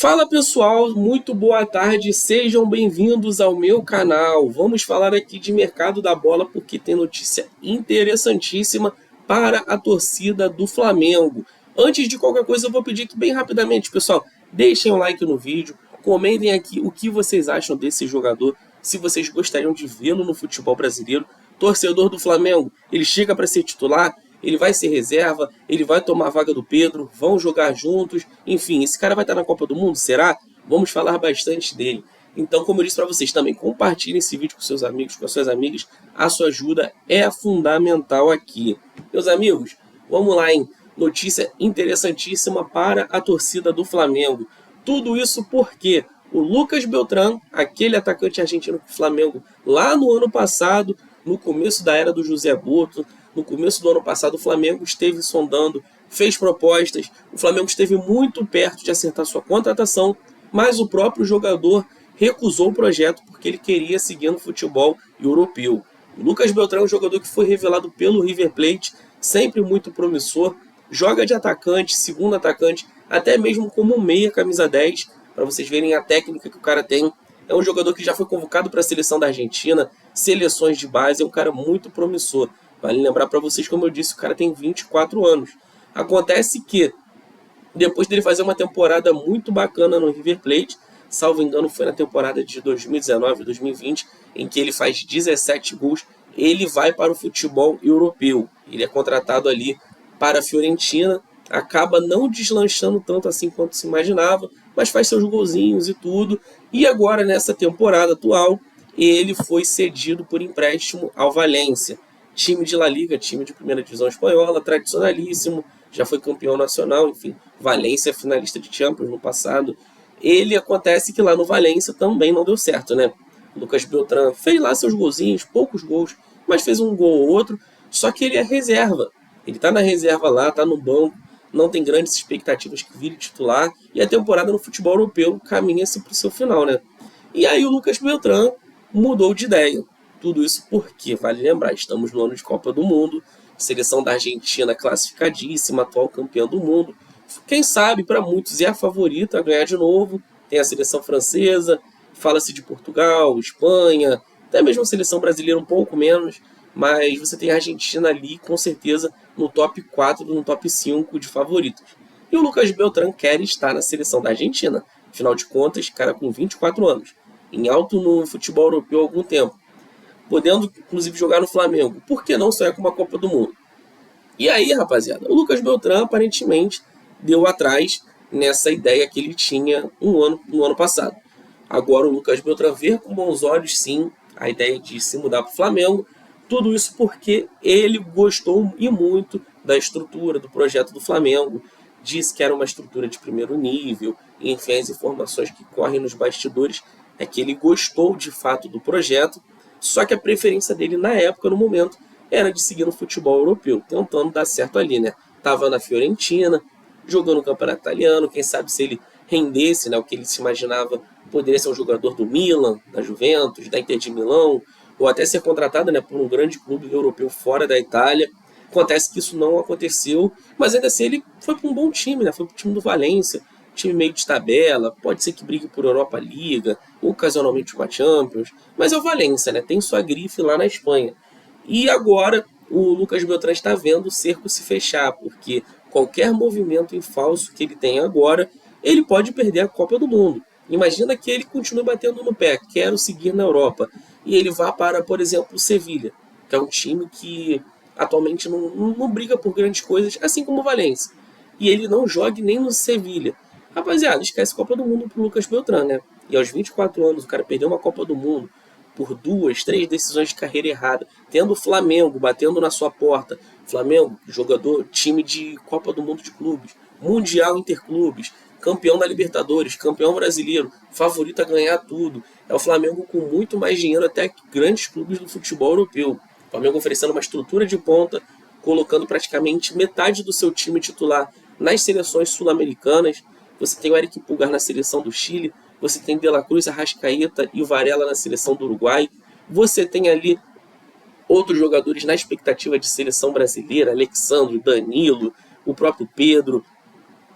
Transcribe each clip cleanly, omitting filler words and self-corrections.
Fala pessoal, muito boa tarde, sejam bem-vindos ao meu canal. Vamos falar aqui de mercado da bola porque tem notícia interessantíssima para a torcida do Flamengo. Antes de qualquer coisa eu vou pedir que bem rapidamente, pessoal, deixem um like no vídeo, comentem aqui o que vocês acham desse jogador, se vocês gostariam de vê-lo no futebol brasileiro. Torcedor do Flamengo, ele chega para ser titular? Ele vai ser reserva, ele vai tomar a vaga do Pedro, vão jogar juntos, enfim, esse cara vai estar na Copa do Mundo, será? Vamos falar bastante dele. Então, como eu disse para vocês também, compartilhem esse vídeo com seus amigos, com as suas amigas, a sua ajuda é fundamental aqui. Meus amigos, vamos lá, hein? Notícia interessantíssima para a torcida do Flamengo. Tudo isso porque o Lucas Beltrán, aquele atacante argentino do Flamengo, lá no ano passado, no começo da era do José Botto, no começo do ano passado, o Flamengo esteve sondando, fez propostas, o Flamengo esteve muito perto de acertar sua contratação, mas o próprio jogador recusou o projeto porque ele queria seguir no futebol europeu. O Lucas Beltrán é um jogador que foi revelado pelo River Plate, sempre muito promissor, joga de atacante, segundo atacante, até mesmo como meia camisa 10, para vocês verem a técnica que o cara tem. É um jogador que já foi convocado para a seleção da Argentina, seleções de base, é um cara muito promissor. Vale lembrar para vocês, como eu disse, o cara tem 24 anos. Acontece que, depois dele fazer uma temporada muito bacana no River Plate, salvo engano foi na temporada de 2019-2020, em que ele faz 17 gols, ele vai para o futebol europeu. Ele é contratado ali para a Fiorentina, acaba não deslanchando tanto assim quanto se imaginava, mas faz seus golzinhos e tudo. E agora, nessa temporada atual, ele foi cedido por empréstimo ao Valência. Time de La Liga, time de primeira divisão espanhola, tradicionalíssimo, já foi campeão nacional, enfim, Valência finalista de Champions no passado. Ele acontece que lá no Valência também não deu certo, né? O Lucas Beltrán fez lá seus golzinhos, poucos gols, mas fez um gol ou outro, só que ele é reserva. Ele tá na reserva lá, tá no banco, não tem grandes expectativas que vire titular, e a temporada no futebol europeu caminha-se para o seu final, né? E aí o Lucas Beltrán mudou de ideia. Tudo isso porque, vale lembrar, estamos no ano de Copa do Mundo, seleção da Argentina classificadíssima, atual campeã do mundo. Quem sabe, para muitos, é a favorita a ganhar de novo. Tem a seleção francesa, fala-se de Portugal, Espanha, até mesmo a seleção brasileira um pouco menos, mas você tem a Argentina ali, com certeza, no top 4, no top 5 de favoritos. E o Lucas Beltrán quer estar na seleção da Argentina. Afinal de contas, cara com 24 anos, em alto no futebol europeu há algum tempo, podendo inclusive jogar no Flamengo, por que não sonhar com uma Copa do Mundo? E aí, rapaziada, o Lucas Beltrán aparentemente deu atrás nessa ideia que ele tinha no ano passado. Agora o Lucas Beltrán vê com bons olhos, sim, a ideia de se mudar para o Flamengo, tudo isso porque ele gostou e muito da estrutura, do projeto do Flamengo, disse que era uma estrutura de primeiro nível, e enfim, as informações que correm nos bastidores é que ele gostou de fato do projeto, só que a preferência dele na época, no momento, era de seguir no futebol europeu, tentando dar certo ali, né? Tava na Fiorentina, jogando no campeonato italiano, quem sabe se ele rendesse, né, o que ele se imaginava, poderia ser um jogador do Milan, da Juventus, da Inter de Milão, ou até ser contratado, né, por um grande clube europeu fora da Itália. Acontece que isso não aconteceu, mas ainda assim ele foi para um bom time, né? Foi para o time do Valência, time meio de tabela, pode ser que brigue por Europa Liga, ocasionalmente uma Champions, mas é o Valência, né? Tem sua grife lá na Espanha. E agora o Lucas Beltrán está vendo o cerco se fechar, porque qualquer movimento em falso que ele tem agora, ele pode perder a Copa do Mundo. Imagina que ele continue batendo no pé, quero seguir na Europa, e ele vá para, por exemplo, o Sevilha, que é um time que atualmente não briga por grandes coisas, assim como o Valência. E ele não jogue nem no Sevilha. Rapaziada, esquece Copa do Mundo pro Lucas Beltrán, né? E aos 24 anos o cara perdeu uma Copa do Mundo por 2, 3 decisões de carreira errada, tendo o Flamengo batendo na sua porta. Flamengo, jogador, time de Copa do Mundo de clubes, Mundial Interclubes, campeão da Libertadores, campeão brasileiro, favorito a ganhar tudo. É o Flamengo com muito mais dinheiro até que grandes clubes do futebol europeu. O Flamengo oferecendo uma estrutura de ponta, colocando praticamente metade do seu time titular nas seleções sul-americanas. Você tem o Eric Pulgar na seleção do Chile, você tem De La Cruz, Arrascaeta e o Varela na seleção do Uruguai, você tem ali outros jogadores na expectativa de seleção brasileira, Alexandre, Danilo, o próprio Pedro,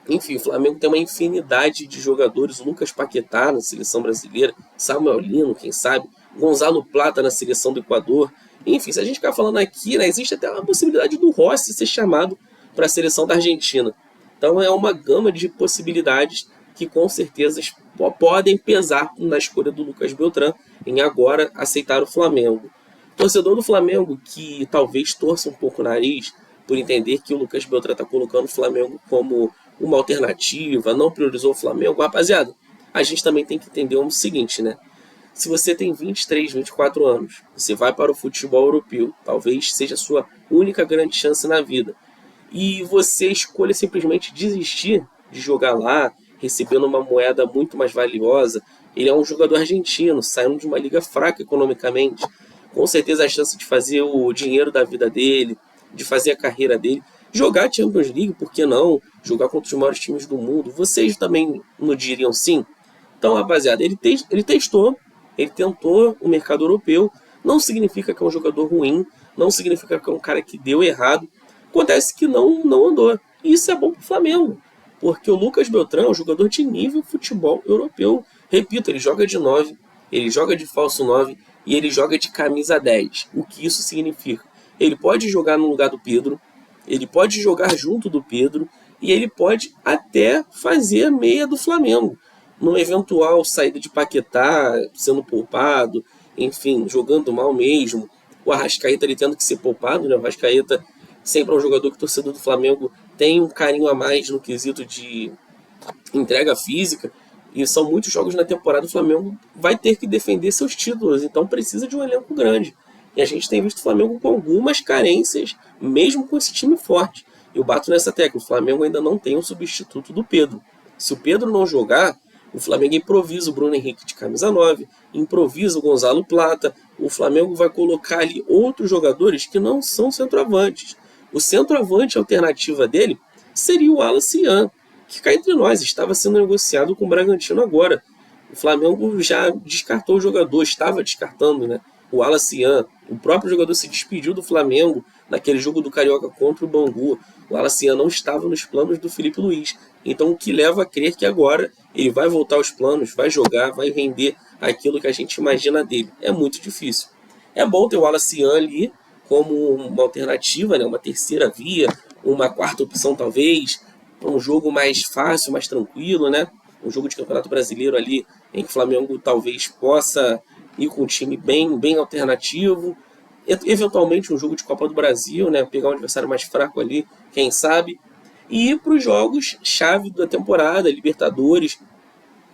Enfim, o Flamengo tem uma infinidade de jogadores, o Lucas Paquetá na seleção brasileira, Samuel Lino, quem sabe, Gonzalo Plata na seleção do Equador. Enfim, se a gente ficar falando aqui, né, existe até uma possibilidade do Rossi ser chamado para a seleção da Argentina. Então é uma gama de possibilidades que com certeza podem pesar na escolha do Lucas Beltrán em agora aceitar o Flamengo. Torcedor do Flamengo que talvez torça um pouco o nariz por entender que o Lucas Beltrán está colocando o Flamengo como uma alternativa, não priorizou o Flamengo. Rapaziada, a gente também tem que entender o seguinte, né? Se você tem 23, 24 anos, você vai para o futebol europeu, talvez seja a sua única grande chance na vida, e você escolha simplesmente desistir de jogar lá, recebendo uma moeda muito mais valiosa. Ele é um jogador argentino, saindo de uma liga fraca economicamente, com certeza a chance de fazer o dinheiro da vida dele, de fazer a carreira dele, jogar a Champions League, por que não? Jogar contra os maiores times do mundo. Vocês também não diriam sim? Então, rapaziada, ele testou, ele tentou o mercado europeu. Não significa que é um jogador ruim, não significa que é um cara que deu errado. Acontece que não andou. E isso é bom para o Flamengo, porque o Lucas Beltrán é um jogador de nível futebol europeu. Repito, ele joga de 9, ele joga de falso 9 e ele joga de camisa 10. O que isso significa? Ele pode jogar no lugar do Pedro, ele pode jogar junto do Pedro e ele pode até fazer a meia do Flamengo. Numa eventual saída de Paquetá, sendo poupado, enfim, jogando mal mesmo. O Arrascaeta ele tendo que ser poupado, né? O Arrascaeta sempre é um jogador que o torcedor do Flamengo tem um carinho a mais no quesito de entrega física. E são muitos jogos na temporada, o Flamengo vai ter que defender seus títulos, então precisa de um elenco grande. E a gente tem visto o Flamengo com algumas carências, mesmo com esse time forte. Eu bato nessa tecla, o Flamengo ainda não tem um substituto do Pedro. Se o Pedro não jogar, o Flamengo improvisa o Bruno Henrique de camisa 9, improvisa o Gonzalo Plata, o Flamengo vai colocar ali outros jogadores que não são centroavantes. O centroavante alternativa dele seria o Wallace Ian, que cá entre nós estava sendo negociado com o Bragantino agora. O Flamengo já descartou o jogador, estava descartando, né? O Wallace Ian, o próprio jogador se despediu do Flamengo naquele jogo do Carioca contra o Bangu. O Wallace Ian não estava nos planos do Felipe Luiz. Então o que leva a crer que agora ele vai voltar aos planos, vai jogar, vai render aquilo que a gente imagina dele. É muito difícil. É bom ter o Wallace Ian ali como uma alternativa, né? Uma terceira via, uma quarta opção talvez, um jogo mais fácil, mais tranquilo, né? Um jogo de Campeonato Brasileiro ali em que o Flamengo talvez possa ir com um time bem alternativo. Eventualmente um jogo de Copa do Brasil, né? Pegar um adversário mais fraco ali, quem sabe. E ir para os jogos chave da temporada, Libertadores,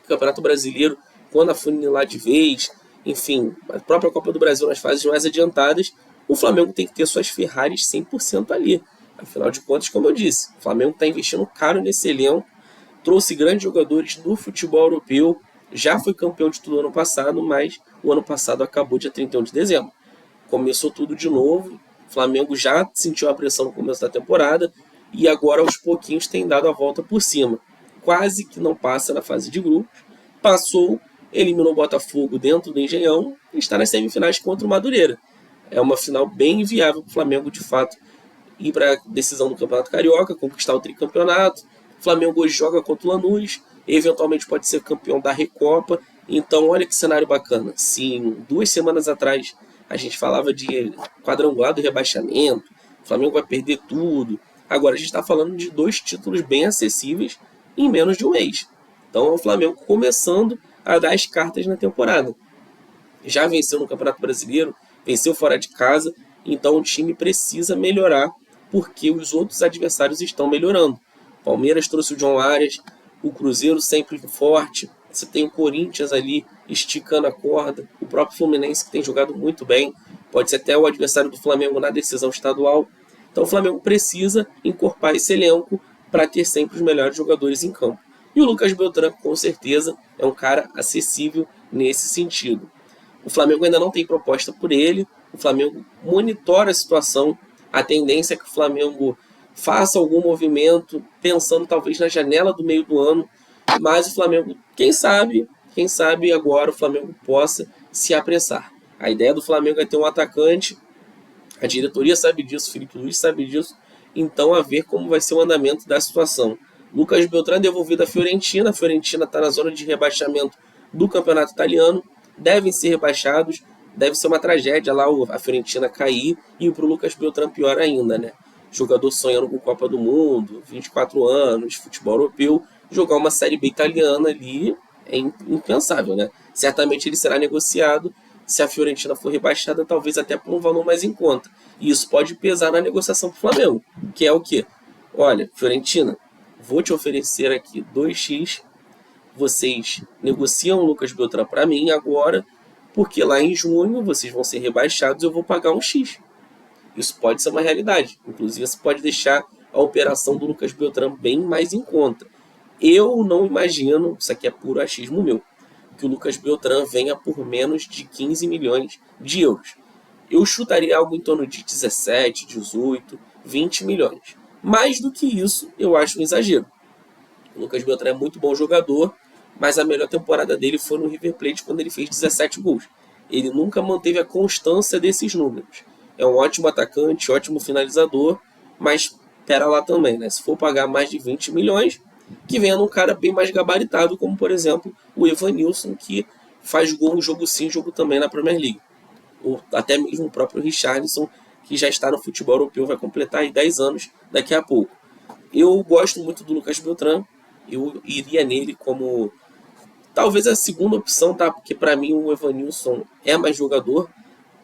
Campeonato Brasileiro, quando afunilar de vez, enfim, a própria Copa do Brasil nas fases mais adiantadas, o Flamengo tem que ter suas Ferraris 100% ali. Afinal de contas, como eu disse, o Flamengo está investindo caro nesse elenco, trouxe grandes jogadores do futebol europeu, já foi campeão de tudo ano passado, mas o ano passado acabou dia 31 de dezembro. Começou tudo de novo, o Flamengo já sentiu a pressão no começo da temporada e agora aos pouquinhos tem dado a volta por cima. Quase que não passa na fase de grupos, passou, eliminou o Botafogo dentro do Engenhão e está nas semifinais contra o Madureira. É uma final bem inviável para o Flamengo, de fato, ir para a decisão do Campeonato Carioca, conquistar o tricampeonato. O Flamengo hoje joga contra o Lanús, eventualmente pode ser campeão da Recopa. Então, olha que cenário bacana. Se 2 semanas atrás a gente falava de quadrangular do rebaixamento, o Flamengo vai perder tudo. Agora a gente está falando de 2 títulos bem acessíveis em menos de um mês. Então é o Flamengo começando a dar as cartas na temporada. Já venceu no Campeonato Brasileiro, venceu fora de casa, então o time precisa melhorar porque os outros adversários estão melhorando. O Palmeiras trouxe o John Arias, o Cruzeiro sempre forte, você tem o Corinthians ali esticando a corda, o próprio Fluminense que tem jogado muito bem, pode ser até o adversário do Flamengo na decisão estadual. Então o Flamengo precisa encorpar esse elenco para ter sempre os melhores jogadores em campo. E o Lucas Beltrán, com certeza, é um cara acessível nesse sentido. O Flamengo ainda não tem proposta por ele, o Flamengo monitora a situação, a tendência é que o Flamengo faça algum movimento, pensando talvez na janela do meio do ano, mas o Flamengo, quem sabe agora o Flamengo possa se apressar. A ideia do Flamengo é ter um atacante, a diretoria sabe disso, o Felipe Luiz sabe disso, então a ver como vai ser o andamento da situação. Lucas Beltrán devolvido à Fiorentina. A Fiorentina está na zona de rebaixamento do campeonato italiano. Devem ser rebaixados. Deve ser uma tragédia lá a Fiorentina cair e para o Lucas Beltrán pior ainda, né? Jogador sonhando com Copa do Mundo, 24 anos, futebol europeu, jogar uma Série B italiana ali é impensável, né? Certamente ele será negociado se a Fiorentina for rebaixada, talvez até por um valor mais em conta. E isso pode pesar na negociação para o Flamengo, que é o quê? Olha, Fiorentina, vou te oferecer aqui 2x, vocês negociam o Lucas Beltrán para mim agora, porque lá em junho vocês vão ser rebaixados e eu vou pagar um X. Isso pode ser uma realidade. Inclusive, você pode deixar a operação do Lucas Beltrán bem mais em conta. Eu não imagino, isso aqui é puro achismo meu, que o Lucas Beltrán venha por menos de 15 milhões de euros. Eu chutaria algo em torno de 17, 18, 20 milhões. Mais do que isso, eu acho um exagero. O Lucas Beltrán é muito bom jogador, mas a melhor temporada dele foi no River Plate quando ele fez 17 gols. Ele nunca manteve a constância desses números. É um ótimo atacante, ótimo finalizador, mas pera lá também, né? Se for pagar mais de 20 milhões, que venha num cara bem mais gabaritado, como por exemplo o Evanilson, que faz gol jogo sim, jogo também na Premier League. Ou até mesmo o próprio Richarlison, que já está no futebol europeu, vai completar aí 10 anos daqui a pouco. Eu gosto muito do Lucas Beltrán, eu iria nele como talvez a segunda opção, tá? Porque para mim o Evanilson é mais jogador,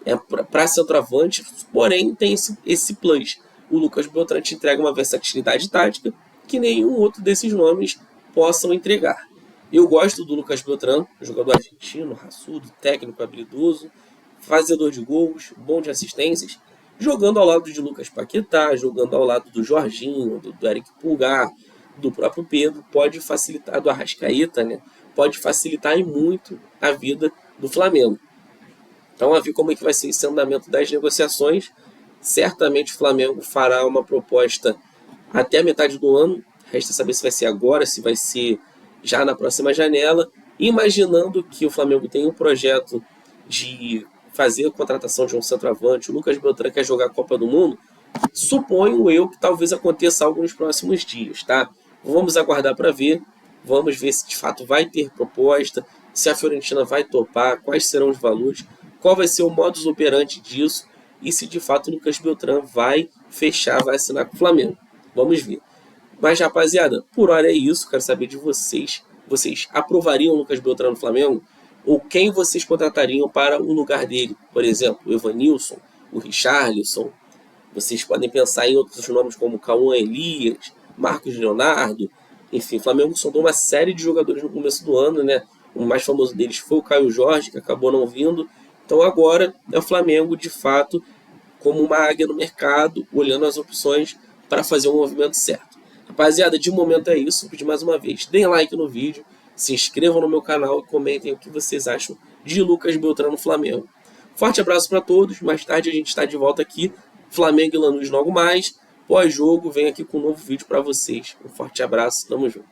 é para centroavante, porém tem esse plus. O Lucas Beltrán te entrega uma versatilidade tática que nenhum outro desses nomes possam entregar. Eu gosto do Lucas Beltrán, jogador argentino, raçudo, técnico, habilidoso, fazedor de gols, bom de assistências, jogando ao lado de Lucas Paquetá, jogando ao lado do Jorginho, do Eric Pulgar, do próprio Pedro, pode facilitar, do Arrascaeta, né? Pode facilitar e muito a vida do Flamengo. Então, a ver como é que vai ser esse andamento das negociações. Certamente o Flamengo fará uma proposta até a metade do ano. Resta saber se vai ser agora, se vai ser já na próxima janela. Imaginando que o Flamengo tem um projeto de fazer a contratação de um centroavante, o Lucas Beltrán quer jogar a Copa do Mundo, suponho eu que talvez aconteça algo nos próximos dias, tá? Vamos aguardar para ver. Vamos ver se de fato vai ter proposta, se a Fiorentina vai topar, quais serão os valores, qual vai ser o modus operandi disso e se de fato o Lucas Beltrán vai fechar, vai assinar com o Flamengo. Vamos ver. Mas, rapaziada, por hora é isso. Quero saber de vocês. Vocês aprovariam o Lucas Beltrán no Flamengo? Ou quem vocês contratariam para o lugar dele? Por exemplo, o Evanilson, o Richarlison. Vocês podem pensar em outros nomes como Cauã Elias, Marcos Leonardo. Enfim, o Flamengo sondou uma série de jogadores no começo do ano, né? O mais famoso deles foi o Caio Jorge, que acabou não vindo. Então agora é o Flamengo, de fato, como uma águia no mercado, olhando as opções para fazer o movimento certo. Rapaziada, de momento é isso. Vou pedir mais uma vez, deem like no vídeo, se inscrevam no meu canal e comentem o que vocês acham de Lucas Beltrán no Flamengo. Forte abraço para todos. Mais tarde a gente está de volta aqui. Flamengo e Lanús logo mais. Pós-jogo, venho aqui com um novo vídeo para vocês. Um forte abraço, tamo junto.